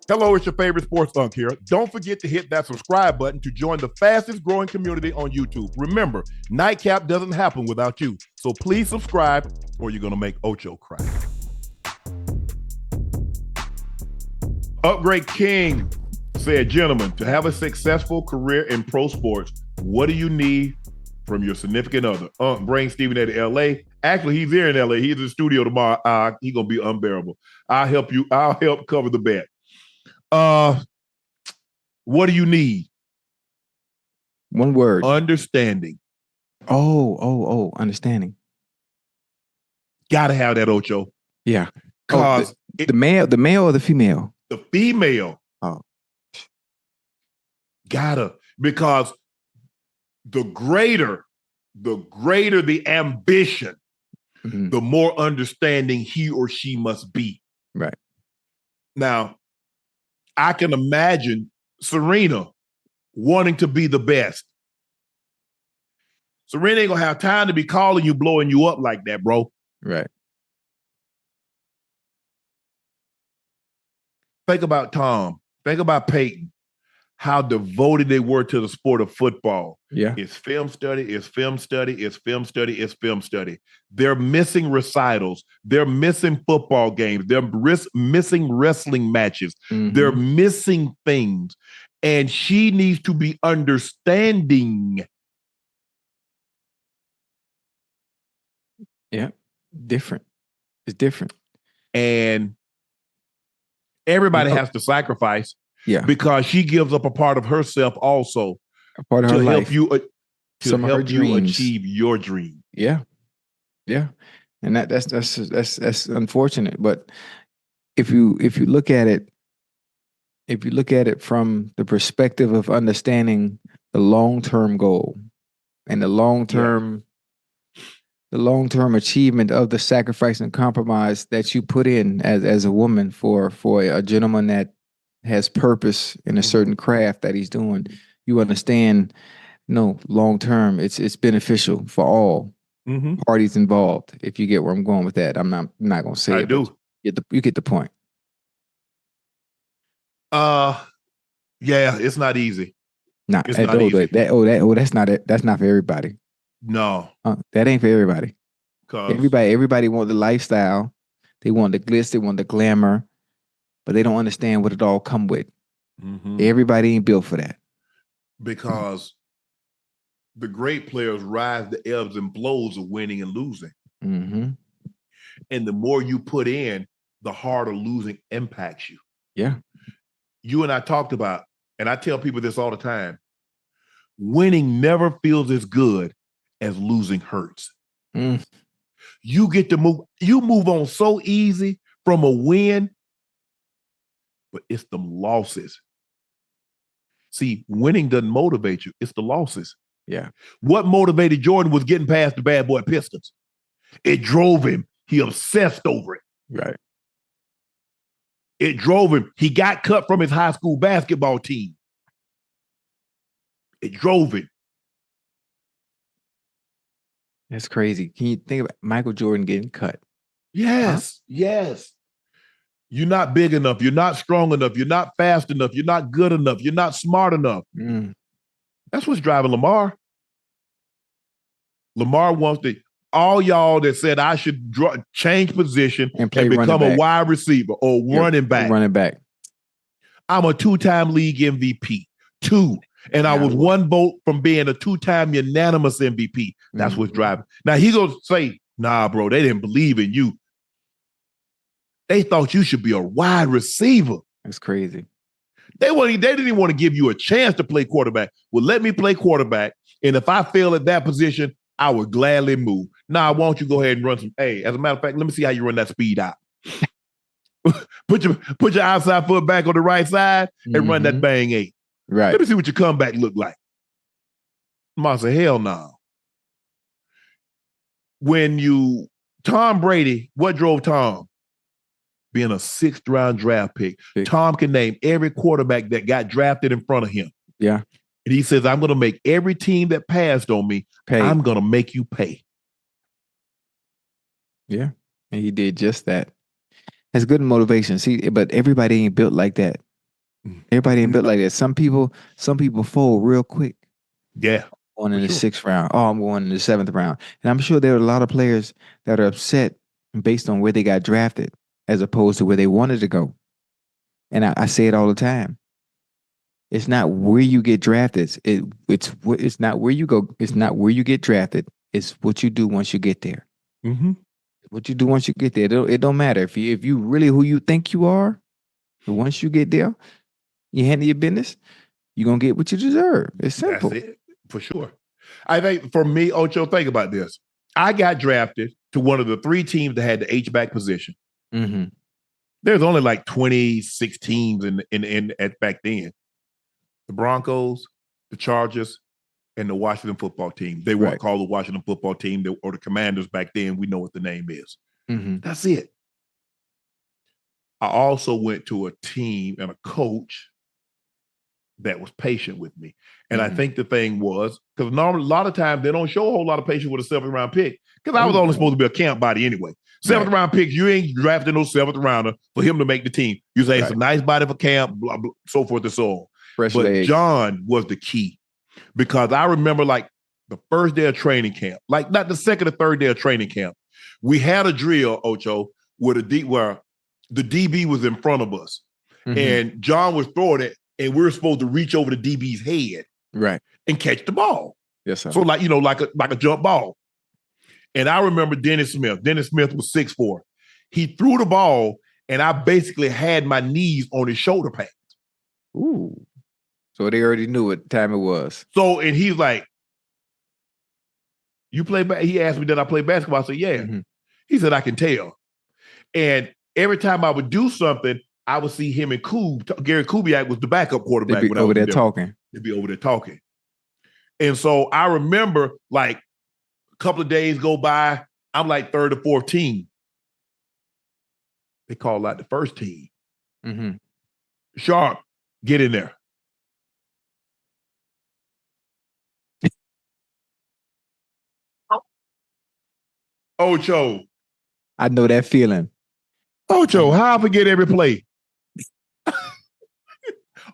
Hello, it's your favorite sports thunk here. Don't forget to hit that subscribe button to join the fastest growing community on YouTube. Remember, Nightcap doesn't happen without you. So please subscribe or you're going to make Ocho cry. Upgrade King said, gentlemen, to have a successful career in pro sports, what do you need from your significant other? Bring Steven to LA. Actually, he's here in LA. He's in the studio tomorrow. He's going to be unbearable. I'll help you. I'll help cover the bet. What do you need? One word. Understanding. Understanding. Gotta have that, Ocho. Yeah. Cause the male or the female? The female. Oh. Gotta, because the greater the ambition, the more understanding he or she must be. Right. Now, I can imagine Serena wanting to be the best. Serena ain't gonna have time to be calling you, blowing you up like that, bro. Right. Think about Tom. Think about Peyton. How devoted they were to the sport of football. Yeah. It's film study, it's film study, it's film study, it's film study. They're missing recitals. They're missing football games. They're missing wrestling matches. They're missing things. And she needs to be understanding. Yeah. Different. It's different. And everybody has to sacrifice. Yeah. Because she gives up a part of herself also. A part of her life. To help you achieve your dream. Yeah. Yeah. And that's unfortunate. But if you look at it from the perspective of understanding the long-term goal and the long-term achievement of the sacrifice and compromise that you put in as a woman for a gentleman that has purpose in a certain craft that he's doing, you understand, long term, it's beneficial for all parties involved. If you get where I'm going with that, I'm not going to say it. I do. You get the point. Yeah, it's not easy. It's not easy. That's not it. That's not for everybody. No, that ain't for everybody. Everybody want the lifestyle. They want the glitz. They want the glamour. But they don't understand what it all come with. Everybody ain't built for that. Because the great players ride the ebbs and flows of winning and losing. And the more you put in, the harder losing impacts you. Yeah. You and I talked about, and I tell people this all the time, winning never feels as good as losing hurts. You get to move on so easy from a win. But it's the losses. See, winning doesn't motivate you. It's the losses. Yeah. What motivated Jordan was getting past the bad boy Pistons. It drove him. He obsessed over it. Right. It drove him. He got cut from his high school basketball team. It drove him. That's crazy. Can you think about Michael Jordan getting cut? Yes. Yes. You're not big enough. You're not strong enough. You're not fast enough. You're not good enough. You're not smart enough. That's what's driving Lamar. Lamar wants to, all y'all that said I should change position and become a wide receiver or running back. Running back. I'm a 2-time league MVP. 2. And I was 1 vote from being a 2-time unanimous MVP. That's what's driving. Now he goes say, nah, bro, they didn't believe in you. They thought you should be a wide receiver. That's crazy. They didn't even want to give you a chance to play quarterback. Well, let me play quarterback. And if I fail at that position, I would gladly move. Now, why don't you go ahead and run some? Hey, as a matter of fact, let me see how you run that speed out. put your outside foot back on the right side and run that bang 8. Right. Let me see what your comeback look like. I said, hell no. Tom Brady, what drove Tom? Being a 6th round draft pick. Tom can name every quarterback that got drafted in front of him. Yeah. And he says, I'm going to make every team that passed on me, I'm going to make you pay. Yeah. And he did just that. That's good motivation. See, but everybody ain't built like that. Everybody ain't built like that. Some people fold real quick. Yeah. Going in the 6th round. Oh, I'm going in the 7th round. And I'm sure there are a lot of players that are upset based on where they got drafted as opposed to where they wanted to go. And I say it all the time. It's not where you get drafted. It's not where you go. It's not where you get drafted. It's what you do once you get there. Mm-hmm. What you do once you get there. It don't matter if you really who you think you are. But once you get there, you handle your business. You're gonna get what you deserve. It's simple. That's it, for sure. I think for me, Ocho, think about this. I got drafted to one of the 3 teams that had the H-back position. Mm-hmm. There's only like 26 teams in at back then. The Broncos, the Chargers, and the Washington football team. They weren't called the Washington football team or the Commanders back then. We know what the name is. Mm-hmm. That's it. I also went to a team and a coach that was patient with me. And I think the thing was, because normally a lot of times they don't show a whole lot of patience with a 7th round pick, because I was only supposed to be a camp body anyway. 7th round picks, you ain't drafting no 7th rounder for him to make the team. You say it's a nice body for camp, blah, blah, so forth and so on. Fresh but legs. John was the key, because I remember like the first day of training camp, like not the second or third day of training camp, we had a drill, Ocho, where the DB was in front of us. Mm-hmm. And John was throwing it, and we were supposed to reach over the DB's head and catch the ball. Yes, sir. So like a jump ball. And I remember Dennis Smith. Dennis Smith was 6'4". He threw the ball, and I basically had my knees on his shoulder pads. Ooh. So they already knew what time it was. So, and he's like, you play basketball? He asked me, did I play basketball? I said, yeah. Mm-hmm. He said, I can tell. And every time I would do something, I would see him and Gary Kubiak was the backup quarterback. They'd be over there talking. They'd be over there talking. And so I remember like a couple of days go by, I'm like 3rd or 4th team. They call out the first team. Mm-hmm. Sharpe, get in there. Ocho. I know that feeling. Ocho, how I forget every play?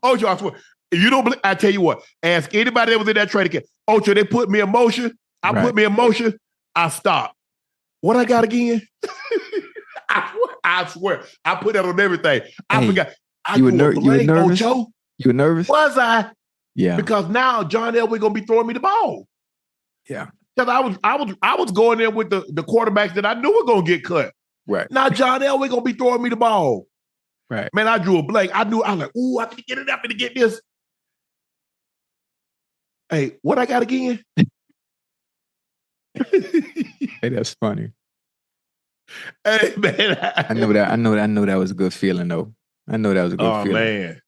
Ocho, I swear. If you don't believe, I tell you what, ask anybody that was in that training camp. Ocho, they put me in motion. Put me in motion. I stop. What I got again? I swear. I put that on everything. I forgot. You were nervous? Ocho. You were nervous? Was I? Yeah. Because now John Elway gonna be throwing me the ball. Yeah. Because I was going in with the quarterbacks that I knew were gonna get cut. Right. Now John Elway gonna be throwing me the ball. Right. Man, I drew a blank. I was like, ooh, I can get it up and get this. Hey, what I got again? Hey, that's funny. Hey, man. I know that was a good feeling, though. I know that was a good feeling.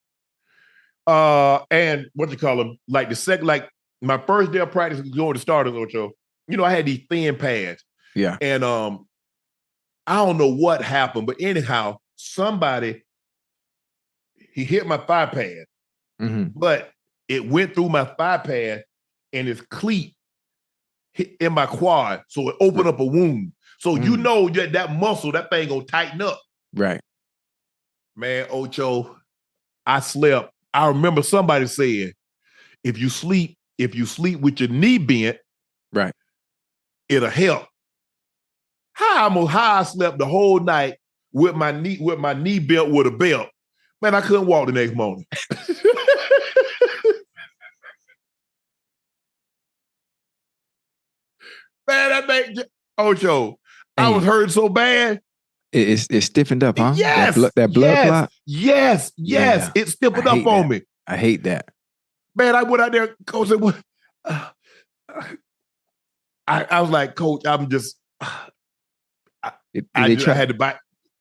Oh, man. And what you call them? Like my first day of practice going to starters, Ocho. You know, I had these thin pads. Yeah. And I don't know what happened, but anyhow, somebody, he hit my thigh pad, but it went through my thigh pad and his cleat hit in my quad. So it opened up a wound. So you know that muscle, that thing gonna tighten up. Right. Man, Ocho, I slept. I remember somebody saying, if you sleep with your knee bent, right, it'll help. How I slept the whole night with my knee belt with a belt. Man, I couldn't walk the next morning. Man, that made Ocho. I was hurting so bad. It stiffened up, huh? Yes. That blood clot? Yes. Yeah. It stiffened up on me. I hate that. Man, I went out there, Coach, and I was like, Coach, I'm just I had to buy.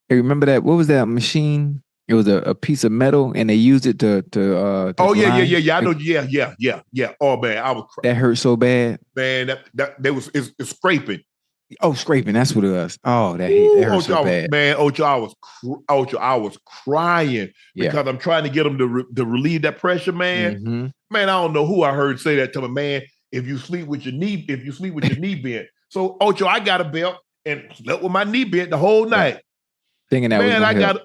Hey, remember that? What was that machine? It was a piece of metal, and they used it to oh yeah. I know. Yeah. Oh man, I was that hurt so bad. Man, it's scraping. Oh, scraping. That's what it was. Oh, that hurt so bad. Man, Ocho, I was crying because I'm trying to get them to relieve that pressure, man. Mm-hmm. Man, I don't know who I heard say that to me, man. If you sleep with your knee bent. So Ocho, I got a belt and slept with my knee bent the whole night. thinking that was Man, gonna I help. got.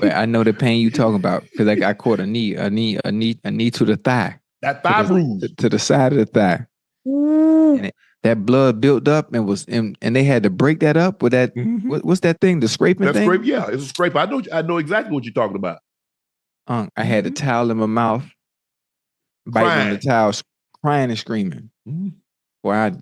But I know the pain you talking about because like I caught a knee to the thigh, That thigh bruise. to the side of the thigh, and that blood built up and they had to break that up with that. What's that thing? The scraping That thing? scrape, yeah, it's a scrape. I know exactly what you're talking about. I had a towel in my mouth, biting on the towel, crying and screaming. Boy,